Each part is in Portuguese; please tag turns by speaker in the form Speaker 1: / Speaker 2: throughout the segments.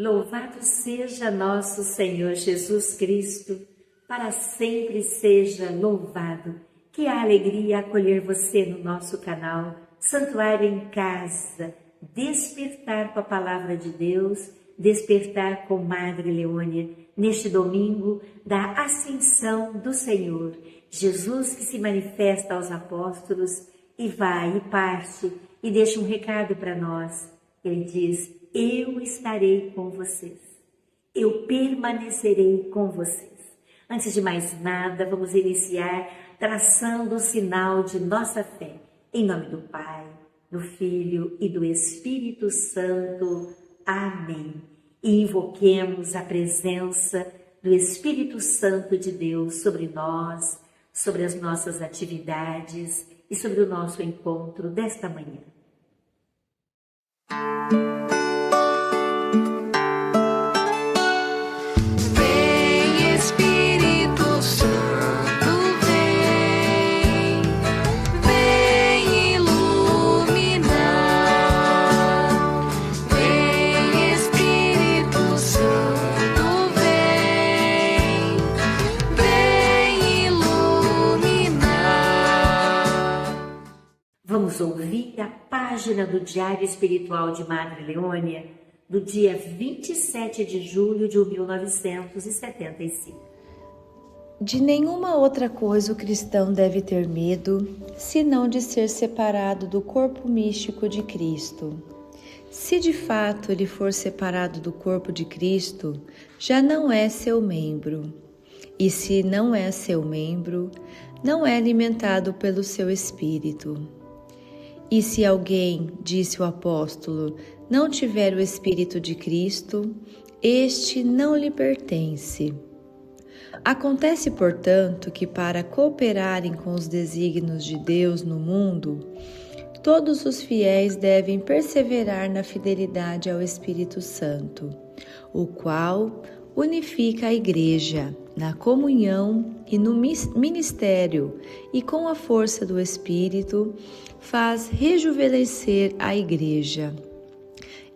Speaker 1: Louvado seja nosso Senhor Jesus Cristo, para sempre seja louvado. Que alegria acolher você no nosso canal Santuário em Casa, despertar com a Palavra de Deus, despertar com Madre Leônia, neste domingo da Ascensão do Senhor. Jesus que se manifesta aos apóstolos e vai e parte e deixa um recado para nós. Ele diz: eu estarei com vocês, eu permanecerei com vocês. Antes de mais nada, vamos iniciar traçando o sinal de nossa fé. Em nome do Pai, do Filho e do Espírito Santo. Amém. E invoquemos a presença do Espírito Santo de Deus sobre nós, sobre as nossas atividades e sobre o nosso encontro desta manhã. Vamos ouvir a página do Diário Espiritual de Madre Leônia, do dia 27 de julho de 1975.
Speaker 2: De nenhuma outra coisa o cristão deve ter medo, senão de ser separado do corpo místico de Cristo. Se de fato ele for separado do corpo de Cristo, já não é seu membro. E se não é seu membro, não é alimentado pelo seu espírito. E se alguém, disse o apóstolo, não tiver o Espírito de Cristo, este não lhe pertence. Acontece, portanto, que para cooperarem com os desígnios de Deus no mundo, todos os fiéis devem perseverar na fidelidade ao Espírito Santo, o qual unifica a Igreja na comunhão e no ministério e com a força do Espírito faz rejuvenescer a Igreja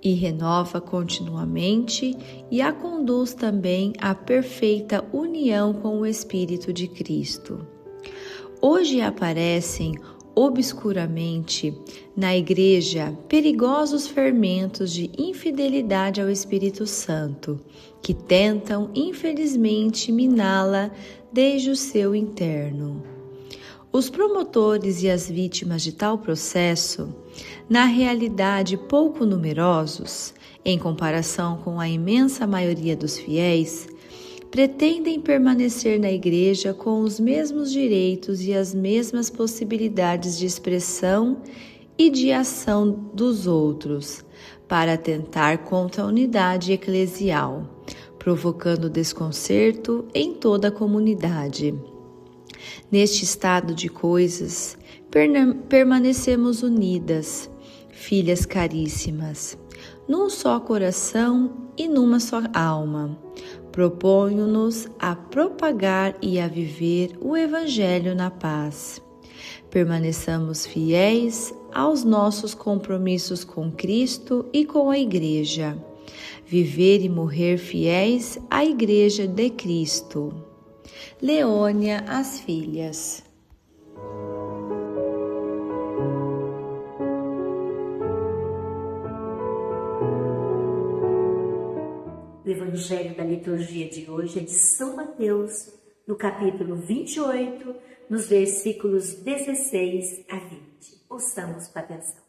Speaker 2: e renova continuamente e a conduz também à perfeita união com o Espírito de Cristo. Hoje aparecem obscuramente na Igreja perigosos fermentos de infidelidade ao Espírito Santo, que tentam infelizmente miná-la desde o seu interno. Os promotores e as vítimas de tal processo, na realidade pouco numerosos, em comparação com a imensa maioria dos fiéis, pretendem permanecer na Igreja com os mesmos direitos e as mesmas possibilidades de expressão e de ação dos outros, para atentar contra a unidade eclesial, provocando desconcerto em toda a comunidade. Neste estado de coisas, permanecemos unidas, filhas caríssimas, num só coração e numa só alma. Proponho-nos a propagar e a viver o Evangelho na paz. Permaneçamos fiéis aos nossos compromissos com Cristo e com a Igreja. Viver e morrer fiéis à Igreja de Cristo. Leônia, as filhas.
Speaker 1: O Evangelho da liturgia de hoje é de São Mateus, no capítulo 28, nos versículos 16 a 20. Ouçamos com atenção.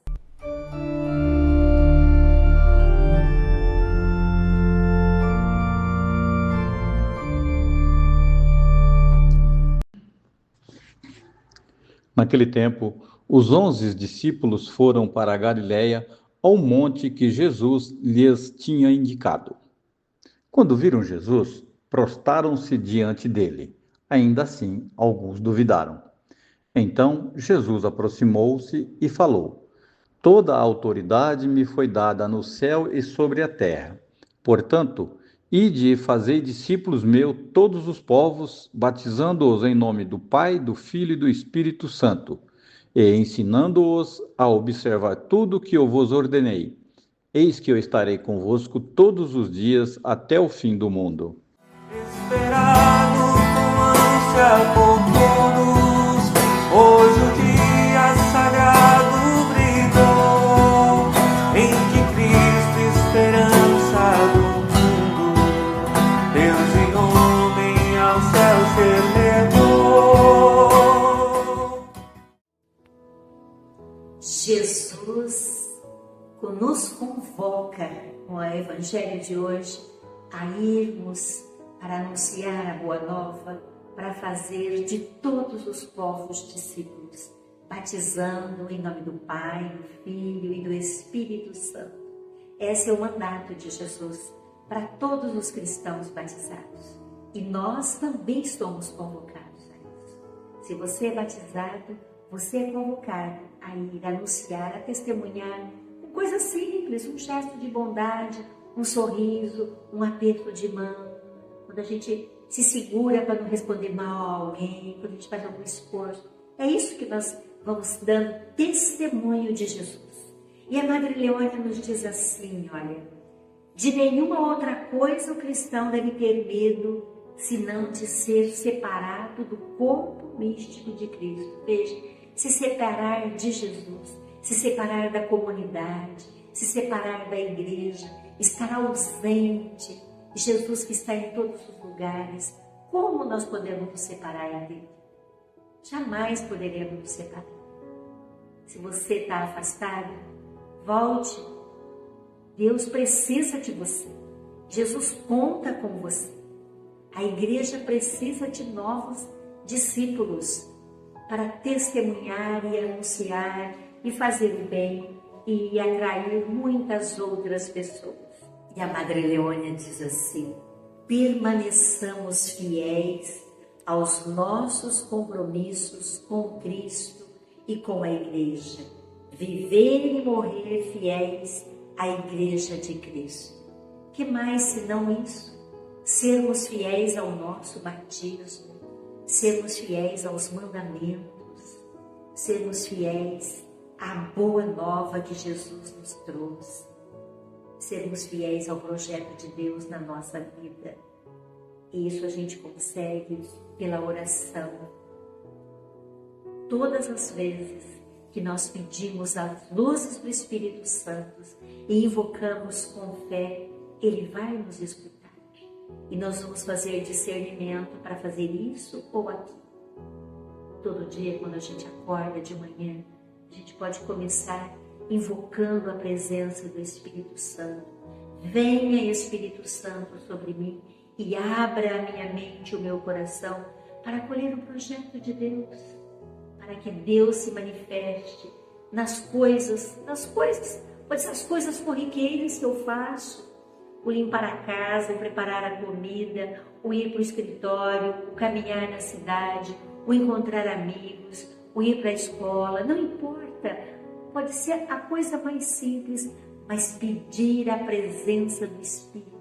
Speaker 3: Naquele tempo, os 11 discípulos foram para a Galiléia, ao monte que Jesus lhes tinha indicado. Quando viram Jesus, prostaram-se diante dele. Ainda assim, alguns duvidaram. Então, Jesus aproximou-se e falou: Toda a autoridade me foi dada no céu e sobre a terra. Portanto, ide e fazei discípulos meus todos os povos, batizando-os em nome do Pai, do Filho e do Espírito Santo, e ensinando-os a observar tudo o que eu vos ordenei. Eis que eu estarei convosco todos os dias até o fim do mundo.
Speaker 4: Esperado com ânsia por todos, hoje o dia sagrado brilhou, em que Cristo, esperança do mundo, Deus e homem ao céu se elevou.
Speaker 1: Jesus nos convoca com o Evangelho de hoje a irmos para anunciar a Boa Nova, para fazer de todos os povos discípulos, batizando em nome do Pai, do Filho e do Espírito Santo. Esse é o mandato de Jesus para todos os cristãos batizados. E nós também somos convocados a isso. Se você é batizado, você é convocado a ir anunciar, a testemunhar com coisas simples, um gesto de bondade, um sorriso, um aperto de mão. Quando a gente se segura para não responder mal a alguém, quando a gente faz algum esforço. É isso que nós vamos dando testemunho de Jesus. E a Madre Leônia nos diz assim, olha, de nenhuma outra coisa o cristão deve ter medo, senão de ser separado do corpo místico de Cristo. Veja, se separar de Jesus, se separar da comunidade, se separar da igreja, estar ausente. Jesus que está em todos os lugares, como nós podemos nos separar dele? Jamais poderemos nos separar. Se você está afastado, volte. Deus precisa de você. Jesus conta com você. A igreja precisa de novos discípulos para testemunhar e anunciar e fazer o bem e atrair muitas outras pessoas. E a Madre Leônia diz assim: permaneçamos fiéis aos nossos compromissos com Cristo e com a Igreja. Viver e morrer fiéis à Igreja de Cristo. Que mais senão isso? Sermos fiéis ao nosso batismo, sermos fiéis aos mandamentos, sermos fiéis à boa nova que Jesus nos trouxe. Sermos fiéis ao projeto de Deus na nossa vida. E isso a gente consegue pela oração. Todas as vezes que nós pedimos as luzes do Espírito Santo e invocamos com fé, Ele vai nos escutar. E nós vamos fazer discernimento para fazer isso ou aquilo. Todo dia, quando a gente acorda de manhã, a gente pode começar invocando a presença do Espírito Santo. Venha, Espírito Santo, sobre mim e abra a minha mente, o meu coração, para acolher o projeto de Deus, para que Deus se manifeste nas coisas, pode ser as coisas corriqueiras que eu faço, o limpar a casa, o preparar a comida, o ir para o escritório, o caminhar na cidade, o encontrar amigos, o ir para a escola, não importa. Pode ser a coisa mais simples, mas pedir a presença do Espírito,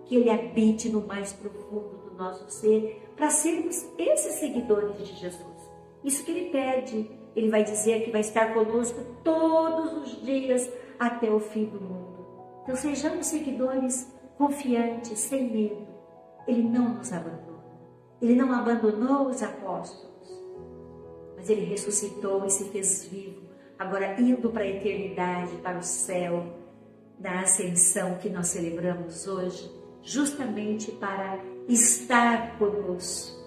Speaker 1: que Ele habite no mais profundo do nosso ser, para sermos esses seguidores de Jesus. Isso que Ele pede. Ele vai dizer que vai estar conosco todos os dias até o fim do mundo. Então sejamos seguidores confiantes, sem medo. Ele não nos abandona. Ele não abandonou os apóstolos, mas Ele ressuscitou e se fez vivo. Agora indo para a eternidade, para o céu, da ascensão que nós celebramos hoje, justamente para estar conosco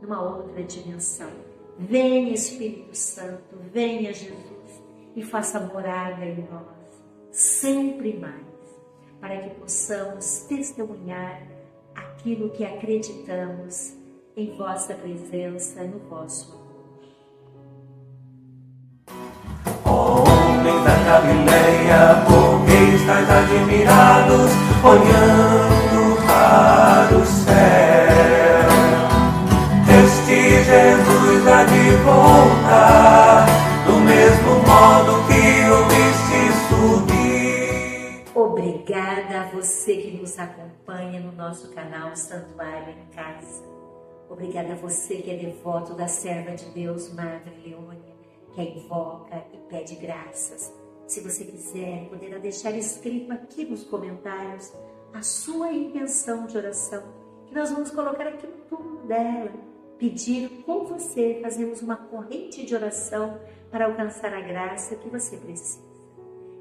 Speaker 1: numa outra dimensão. Venha Espírito Santo, venha Jesus e faça morada em nós, sempre mais, para que possamos testemunhar aquilo que acreditamos em vossa presença, no vosso amor.
Speaker 4: Homens da Galileia, por que estáis admirados, olhando para o céu? Este Jesus há de voltar, do mesmo modo que o viste subir.
Speaker 1: Obrigada a você que nos acompanha no nosso canal Santuário em Casa. Obrigada a você que é devoto da serva de Deus, Madre Leônia, que a invoca e pede graças. Se você quiser, poderá deixar escrito aqui nos comentários a sua intenção de oração, que nós vamos colocar aqui no túmulo dela, pedir com você, fazemos uma corrente de oração para alcançar a graça que você precisa.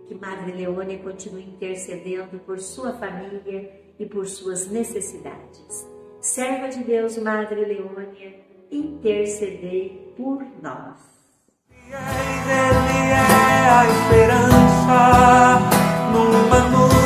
Speaker 1: Que Madre Leônia continue intercedendo por sua família e por suas necessidades. Serva de Deus, Madre Leônia, intercedei por nós.
Speaker 4: Ele é a esperança numa noite.